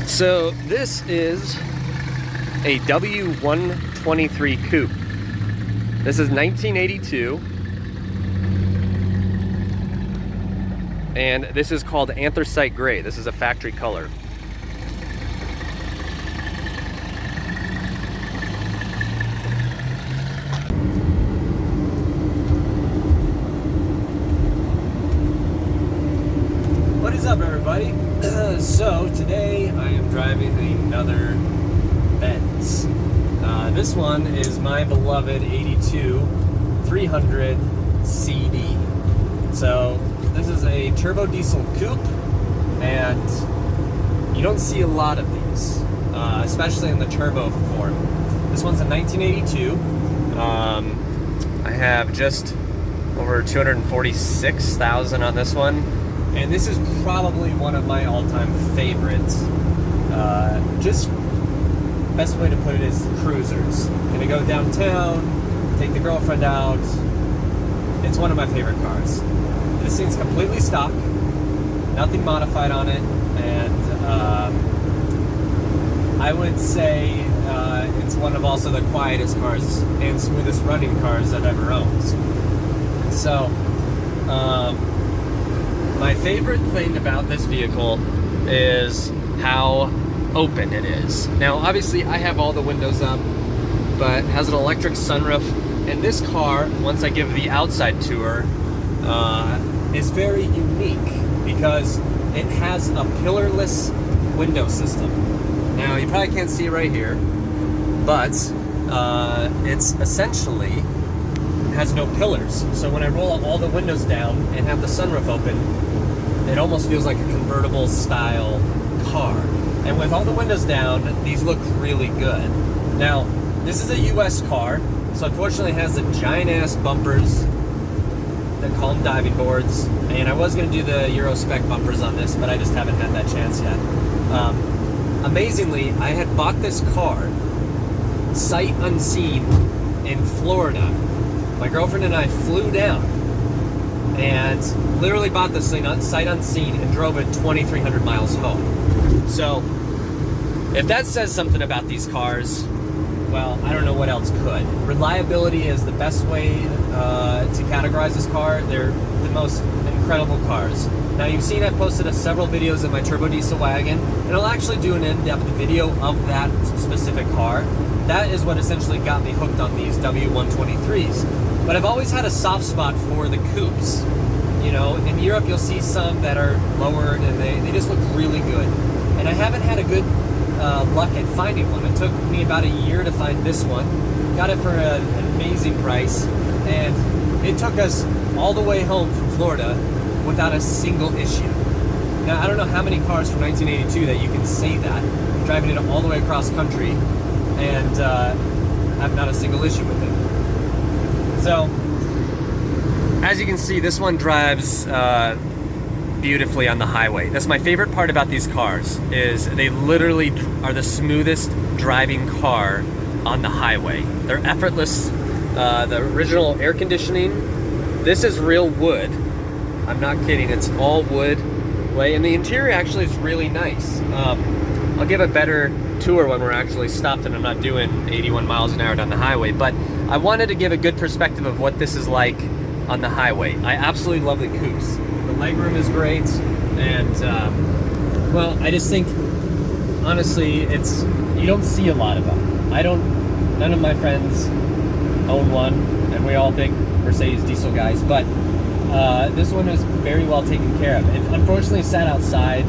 So this is a W123 coupe. This is 1982. And this is called anthracite gray. This is a factory color. What is up, everybody? So today I am driving another Benz. This one is my beloved 82 300 CD. So this is a turbo diesel coupe, and you don't see a lot of these, especially in the turbo form. This one's a 1982. I have just over 246,000 on this one. And this is probably one of my all-time favorites. Just best way to put it is cruisers. Gonna go downtown, take the girlfriend out. It's one of my favorite cars. This thing's completely stock, nothing modified on it, and I would say it's one of also the quietest cars and smoothest running cars I've ever owned. So, my favorite thing about this vehicle is how open it is. Now, obviously, I have all the windows up, but it has an electric sunroof. And this car, once I give the outside tour, is very unique because it has a pillarless window system. Now, you probably can't see right here, but it's essentially has no pillars. So when I roll all the windows down and have the sunroof open, it almost feels like a convertible style car. And with all the windows down, these look really good. Now, this is a US car, so unfortunately it has the giant ass bumpers. They call them diving boards. And I was gonna do the Euro spec bumpers on this, but I just haven't had that chance yet. Amazingly, I had bought this car sight unseen in Florida. My girlfriend and I flew down and literally bought this thing sight unseen and drove it 2,300 miles home. So, if that says something about these cars, well, I don't know what else could. Reliability is the best way to categorize this car. They're the most incredible cars. Now, you've seen I've posted several videos of my turbo diesel wagon, and I'll actually do an in-depth video of that specific car. That is what essentially got me hooked on these W123s. But I've always had a soft spot for the coupes. You know, in Europe you'll see some that are lowered and they just look really good. And I haven't had a good luck at finding one. It took me about a year to find this one. Got it for an amazing price. And it took us all the way home from Florida without a single issue. Now, I don't know how many cars from 1982 that you can say that, driving it all the way across country and have not a single issue with it. So, as you can see, this one drives beautifully on the highway. That's my favorite part about these cars, is they literally are the smoothest driving car on the highway. They're effortless. The original air conditioning, this is real wood. I'm not kidding, it's all wood. And the interior actually is really nice. I'll give a better tour when we're actually stopped and I'm not doing 81 miles an hour down the highway, but I wanted to give a good perspective of what this is like on the highway. I absolutely love the coupes. The legroom is great, and well, I just think, honestly, you don't see a lot of them. None of my friends own one, and we're all big Mercedes diesel guys, but this one is very well taken care of. It unfortunately sat outside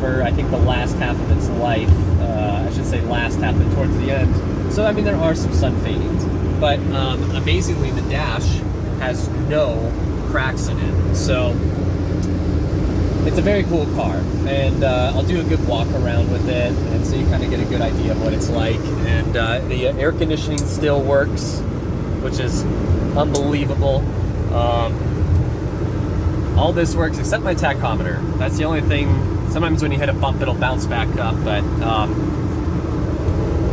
for, I think, the last half of its life. I should say last half, but towards the end. So, I mean, there are some sun fadings. But amazingly, the dash has no cracks in it. So, it's a very cool car. And I'll do a good walk around with it, and so you kind of get a good idea of what it's like. And the air conditioning still works, which is unbelievable. All this works except my tachometer. That's the only thing. Sometimes when you hit a bump, it'll bounce back up. But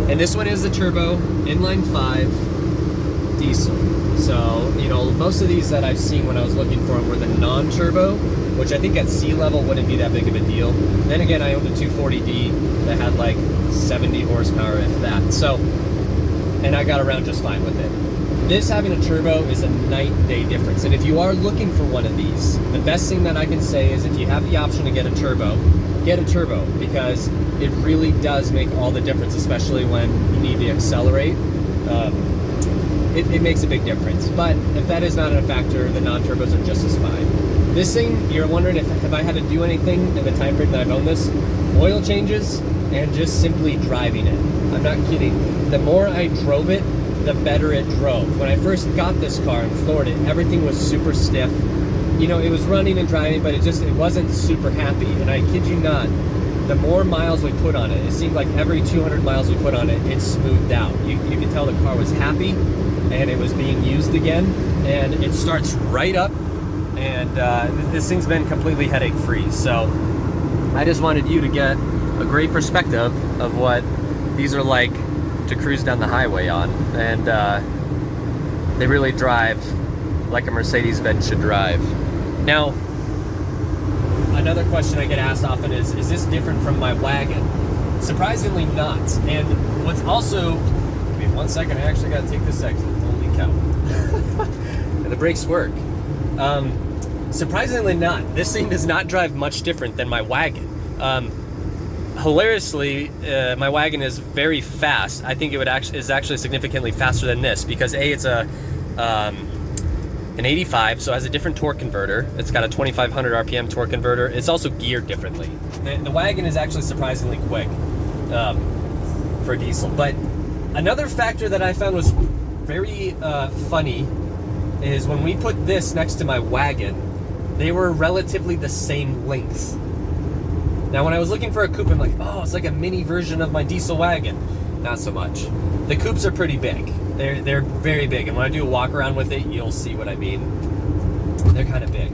and this one is the turbo inline 5 diesel. So, you know, most of these that I've seen when I was looking for them were the non-turbo, which I think at sea level wouldn't be that big of a deal. Then again, I owned a 240D that had like 70 horsepower, if that. So, and I got around just fine with it. This having a turbo is a night and day difference. And if you are looking for one of these, the best thing that I can say is if you have the option to get a turbo, because it really does make all the difference, especially when you need to accelerate. It makes a big difference. But if that is not a factor, the non-turbos are just as fine. This thing, you're wondering if I had to do anything in the time frame that I've owned this, oil changes and just simply driving it. I'm not kidding. The more I drove it, the better it drove. When I first got this car in Florida, everything was super stiff. You know, it was running and driving, but it wasn't super happy. And I kid you not, the more miles we put on it, it seemed like every 200 miles we put on it, it smoothed out. You could tell the car was happy and it was being used again. And it starts right up. And this thing's been completely headache free. So I just wanted you to get a great perspective of what these are like to cruise down the highway on. And they really drive like a Mercedes-Benz should drive. Now, another question I get asked often is this different from my wagon? Surprisingly not. And what's also, give me 1 second, I actually gotta take this exit, holy cow. And the brakes work. Surprisingly not. This thing does not drive much different than my wagon. Hilariously, my wagon is very fast. I think is actually significantly faster than this because it's an 85, so it has a different torque converter. It's got a 2500 RPM torque converter. It's also geared differently. The wagon is actually surprisingly quick for diesel. But another factor that I found was very funny is when we put this next to my wagon, they were relatively the same length. Now, when I was looking for a coupe, I'm like, oh, it's like a mini version of my diesel wagon. Not so much. The coupes are pretty big. They're very big, and when I do a walk around with it, you'll see what I mean. They're kind of big.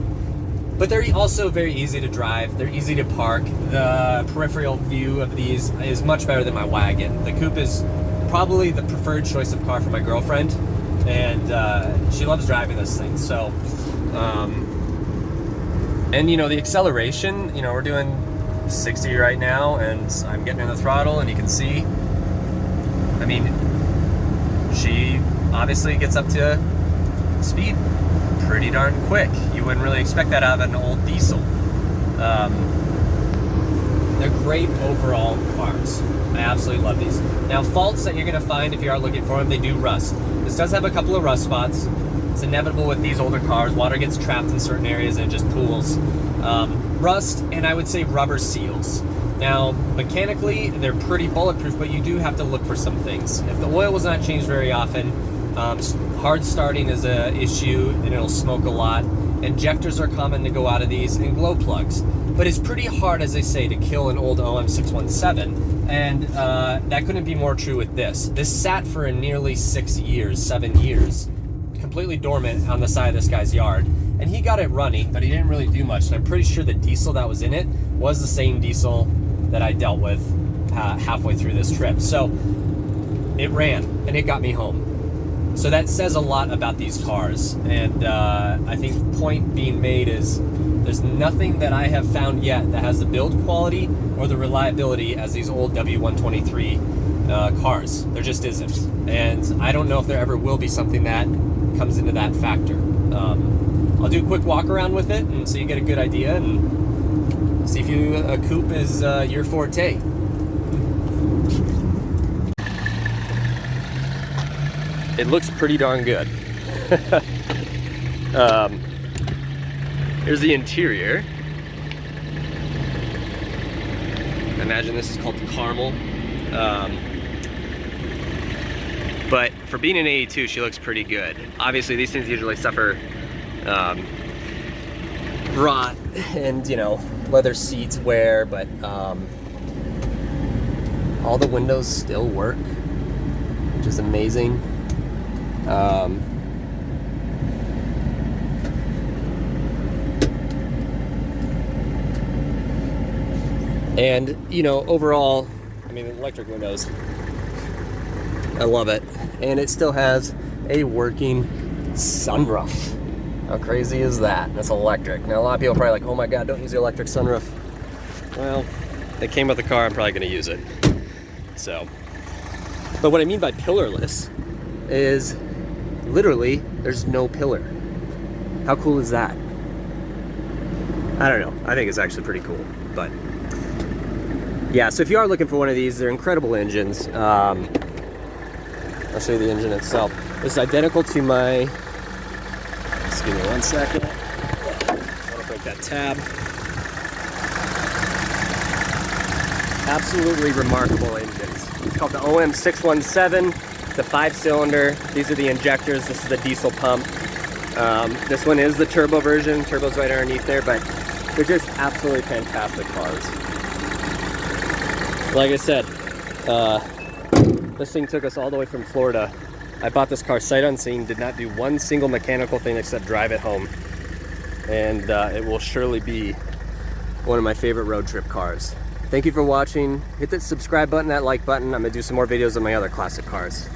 But they're also very easy to drive. They're easy to park. The peripheral view of these is much better than my wagon. The coupe is probably the preferred choice of car for my girlfriend, and she loves driving this thing. So, and you know, the acceleration, you know, we're doing 60 right now, and I'm getting in the throttle, and you can see, I mean, she obviously gets up to speed pretty darn quick. You wouldn't really expect that out of an old diesel. They're great overall cars. I absolutely love these. Now, faults that you're going to find if you are looking for them, they do rust. This does have a couple of rust spots. It's inevitable with these older cars. Water gets trapped in certain areas and it just pools. Rust, and I would say rubber seals. Now, mechanically, they're pretty bulletproof, but you do have to look for some things. If the oil was not changed very often, hard starting is an issue, and it'll smoke a lot. Injectors are common to go out of these, and glow plugs. But it's pretty hard, as they say, to kill an old OM617, and that couldn't be more true with this. This sat for nearly 7 years, completely dormant on the side of this guy's yard. And he got it running, but he didn't really do much. And I'm pretty sure the diesel that was in it was the same diesel that I dealt with halfway through this trip. So it ran, and it got me home. So that says a lot about these cars. And I think the point being made is there's nothing that I have found yet that has the build quality or the reliability as these old W123 cars. There just isn't. And I don't know if there ever will be something that comes into that factor. I'll do a quick walk around with it, and so you get a good idea, and see if a coupe is your forte. It looks pretty darn good. Here's the interior. I imagine this is called the Caramel. But for being an 82, she looks pretty good. Obviously, these things usually suffer rot and, you know, leather seats wear, but all the windows still work, which is amazing. And, you know, overall, I mean, the electric windows, I love it. And it still has a working sunroof. How crazy is that? That's electric. Now a lot of people are probably like, oh my god, don't use the electric sunroof. Well, it came with the car, I'm probably gonna use it. So, but what I mean by pillarless is literally there's no pillar. How cool is that? I don't know, I think it's actually pretty cool, but yeah, so if you are looking for one of these, they're incredible engines. I'll show you the engine itself. This is identical to my, just give me 1 second. I want to break that tab. Absolutely remarkable engines. It's called the OM617, the 5-cylinder. These are the injectors. This is the diesel pump. This one is the turbo version. Turbo's right underneath there, but they're just absolutely fantastic cars. Like I said, this thing took us all the way from Florida. I bought this car sight unseen, did not do one single mechanical thing except drive it home. And it will surely be one of my favorite road trip cars. Thank you for watching. Hit that subscribe button, that like button. I'm gonna do some more videos on my other classic cars.